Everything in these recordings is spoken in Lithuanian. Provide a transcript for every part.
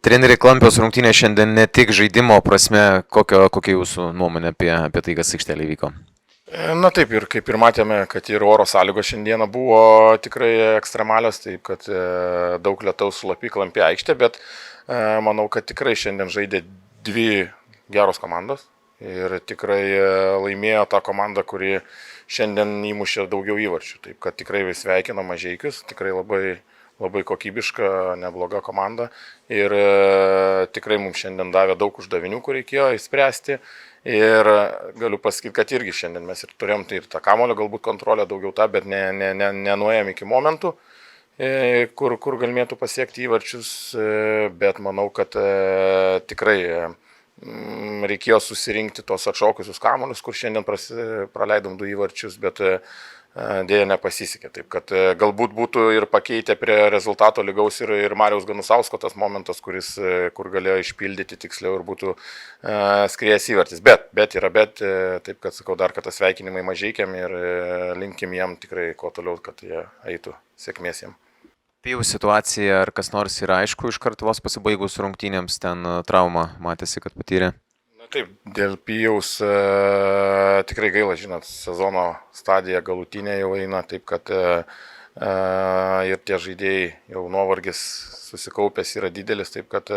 Treneri, Klampios rungtynė šiandien ne tik žaidimo prasme, kokia jūsų nuomonė apie tai, kas aikštelė įvyko? Na taip, ir kaip ir matėme, kad ir oro sąlygos šiandieną buvo tikrai ekstremalios, taip kad daug lietaus sulapy Klampi aikštė, bet manau, kad tikrai šiandien žaidė dvi geros komandos ir tikrai laimėjo tą komandą, kuri šiandien įmušė daugiau įvarčių. Taip kad tikrai sveikina Mažeikius, tikrai labai kokybiška, nebloga komanda ir tikrai mums šiandien davė daug uždavinių, kur reikėjo įspręsti. Ir galiu pasakyti, kad irgi šiandien mes ir turėjom tai ir tą kamulio galbūt kontrolę daugiau tą, bet nenuėjom iki momentų, kur galėtų pasiekti įvarčius, bet manau, kad tikrai reikėjo susirinkti tos atšokusius kamuolius, kur šiandien praleidom 2 įvarčius, bet dėja nepasisekė. Taip kad galbūt būtų ir pakeitę prie rezultato lygaus ir Mariaus Ganusausko tas momentas, kur galėjo išpildyti tiksliau ir būtų skriejęs įvartis. Bet, taip kad sakau, dar kartą sveikinimai Mažeikiam ir linkim jam tikrai kuo toliau, kad jie eitų sėkmės jam. Pijaus situacija, ar kas nors yra aišku iš karto vos pasibaigus rungtynėms, ten trauma matėsi, kad patyrė? Taip, dėl Pijaus tikrai gaila, žinot, sezono stadija galutinė jau eina, taip kad ir tie žaidėjai jau nuovargis susikaupęs yra didelis, taip kad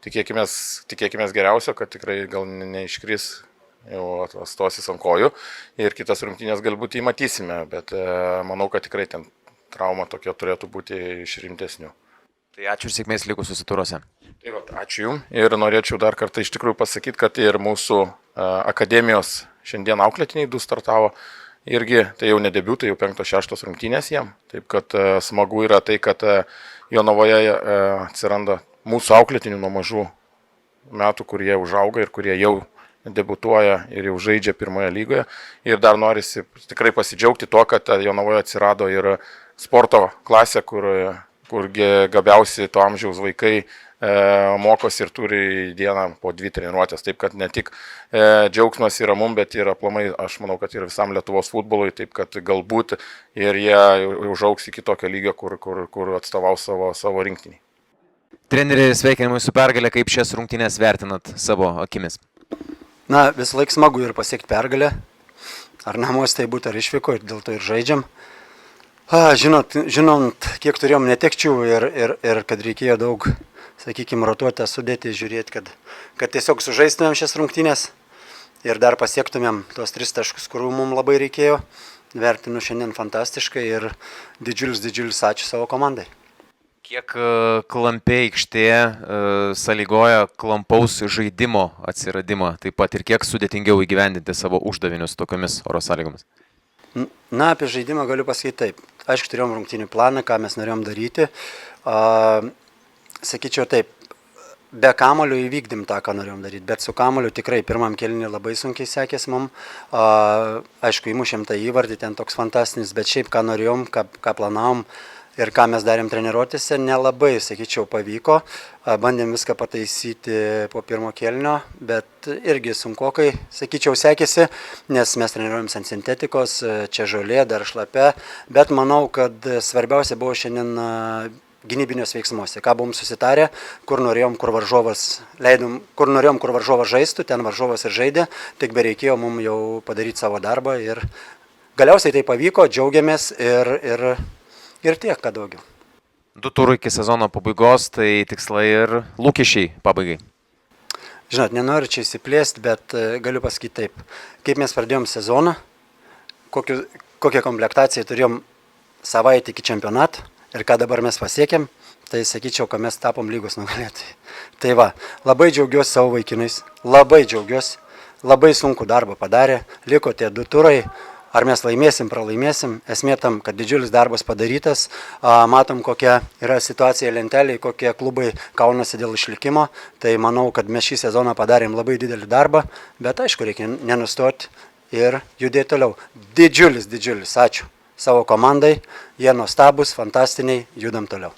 tikėkime geriausio, kad tikrai gal neiškris, jau stosis ant kojų ir kitas rungtynės galbūt įmatysime, bet manau, kad tikrai ten trauma tokia turėtų būti iš rimtesnių. Tai ačiū ir sėkmės likusiuose turuose. Tai va, ačiū Jums ir norėčiau dar kartą iš tikrųjų pasakyti, kad ir mūsų akademijos šiandien auklėtiniai 2 startavo. Irgi tai jau ne debiutai, jau 5-6 rungtynės jiem. Taip kad smagu yra tai, kad Jonavoje atsiranda mūsų auklėtinių nuo mažų metų, kurie užauga ir kurie jau debutuoja ir jau žaidžia pirmoje lygoje. Ir dar norisi tikrai pasidžiaugti tuo, kad Jonavoje atsirado ir sporto klasė, kur gabiausi to amžiaus vaikai mokosi ir turi į dieną po 2 treniruotės. Taip kad ne tik džiaugsmas yra mum, bet ir aplamai, aš manau, kad ir visam Lietuvos futbolui, taip kad galbūt ir jie užaugs iki tokio lygio, kur atstovaus savo rinktinį. Treneri, sveikinimai su pergalė, kaip šias rungtynės vertinat savo akimis? Na, vis laik smagu ir pasiekti pergalę. Ar namuose tai būtų, ar išvyko, ir dėl to ir žaidžiam. Žinant, kiek turėjom netekčių ir kad reikėjo daug, sakykime, rotuotę sudėti, žiūrėti, kad tiesiog sužaistumėm šias rungtynės ir dar pasiektumėm tuos 3 taškus, kurių mums labai reikėjo. Vertinu šiandien fantastiškai ir didžiulis ačiū savo komandai. Kiek Klampi aikštė sąlygoja klampaus žaidimo atsiradimą, taip pat ir kiek sudėtingiau įgyvendinti savo uždavinius tokiomis oro sąlygomis? Na, apie žaidimą galiu pasakyti taip. Aišku, turėjom rungtynių planą, ką mes norėjom daryti. Sakyčiau taip, be kamulio įvykdym tą, ką norėjom daryti, bet su kamuliu tikrai pirmam kėlinį labai sunkiai sekės mum. Aišku, įmušėm tą įvartį, ten toks fantastinis, bet šiaip ką norėjom, ką planavom ir ką mes darėm treniruotėse, nelabai, sakyčiau, pavyko. Bandėm viską pataisyti po pirmo kėlinio, bet irgi sunkokai, sakyčiau, sekėsi, nes mes treniruojamės ant sintetikos, čia žolė, dar šlapia, bet manau, kad svarbiausia buvo šiandien gynybiniuose veiksmuose, ką buvom susitarę, kur norėjom, kur varžovas žaistų, ten varžovas ir žaidė, tik bereikėjo mums jau padaryti savo darbą ir galiausiai tai pavyko, džiaugiamės ir tiek, ką daugiau. 2 turų iki sezono pabaigos, tai tikslai ir lūkesčiai pabaigai. Žinot, nenoriu čia įsiplėsti, bet galiu pasakyti taip. Kaip mes pradėjom sezoną, kokią komplektaciją turėjom savaitę iki čempionato ir ką dabar mes pasiekėm, tai sakyčiau, kad mes tapom lygos nugalėtojai. Tai va, labai džiaugiuosi savo vaikinais, labai džiaugiuosi, labai sunku darbą padarė, liko tie 2 turai. Ar mes laimėsim, pralaimėsim, esmė tam, kad didžiulis darbas padarytas, matom, kokia yra situacija lentelėje, kokie klubai kaunasi dėl išlikimo, tai manau, kad mes šį sezoną padarėm labai didelį darbą, bet aišku, reikia nenustoti ir judėti toliau. Didžiulis ačiū savo komandai, jie nuostabus, fantastiniai, judam toliau.